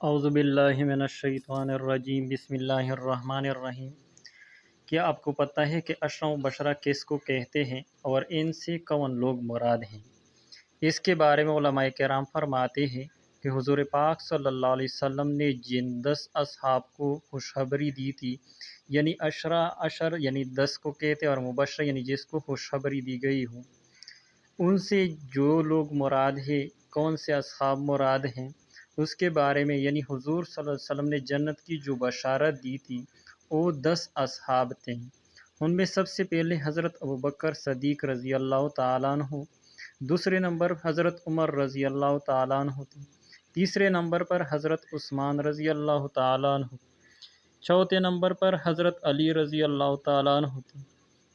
اعوذ باللہ من الشیطان الرجیم بسم اللہ الرحمن الرحیم۔ کیا آپ کو پتہ ہے کہ اشرا و بشرا کس کو کہتے ہیں اور ان سے کون لوگ مراد ہیں؟ اس کے بارے میں علماء کرام فرماتے ہیں کہ حضور پاک صلی اللہ علیہ وسلم نے جن 10 اصحاب کو خوشخبری دی تھی، یعنی اشر یعنی 10 کو کہتے اور مبشر یعنی جس کو خوشخبری دی گئی ہو، ان سے جو لوگ مراد ہے، کون سے اصحاب مراد ہیں، اس کے بارے میں یعنی حضور صلی اللہ علیہ وسلم نے جنت کی جو بشارت دی تھی وہ 10 اصحاب تھے۔ ان میں سب سے پہلے حضرت ابوبکر صدیق رضی اللہ تعالیٰ عنہ، دوسرے نمبر حضرت عمر رضی اللہ تعالیٰ عنہ تھے، تیسرے نمبر پر حضرت عثمان رضی اللہ تعالیٰ عنہ، چوتھے نمبر پر حضرت علی رضی اللہ تعالیٰ عنہ تھے،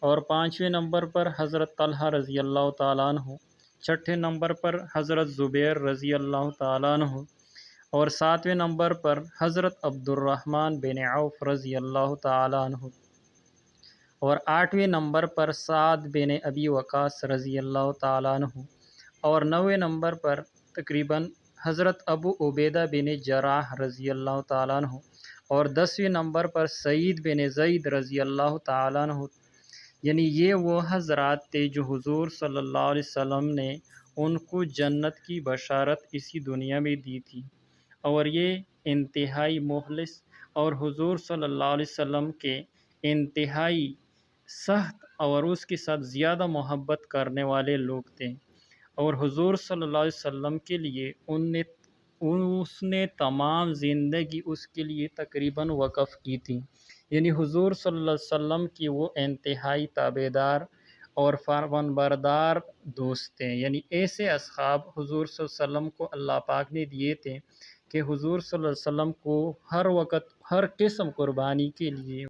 اور پانچویں نمبر پر حضرت طلحہ رضی اللہ تعالیٰ عنہ، چھٹے نمبر پر حضرت زبیر رضی اللہ تعالیٰ عنہ، اور ساتویں نمبر پر حضرت عبد الرحمن بن عوف رضی اللہ تعالیٰ عنہ، اور آٹھویں نمبر پر سعد بن ابی وقاص رضی اللہ تعالیٰ عنہ، اور نویں نمبر پر تقریباً حضرت ابو عبیدہ بن جراح رضی اللہ تعالیٰ عنہ، اور 10ویں نمبر پر سعید بن زید رضی اللہ تعالیٰ عنہ۔ یعنی یہ وہ حضرات تھے جو حضور صلی اللہ علیہ وسلم نے ان کو جنت کی بشارت اسی دنیا میں دی تھی، اور یہ انتہائی مخلص اور حضور صلی اللہ علیہ وسلم کے انتہائی سخت اور اس کے ساتھ زیادہ محبت کرنے والے لوگ تھے، اور حضور صلی اللہ علیہ وسلم کے لیے اس نے تمام زندگی اس کے لیے تقریباً وقف کی تھی۔ یعنی حضور صلی اللہ علیہ وسلم کی وہ انتہائی تابعدار اور فرمان بردار دوست تھے۔ یعنی ایسے اصحاب حضور صلی اللہ علیہ وسلم کو اللہ پاک نے دیے تھے کہ حضور صلی اللہ علیہ وسلم کو ہر وقت ہر قسم قربانی کے لیے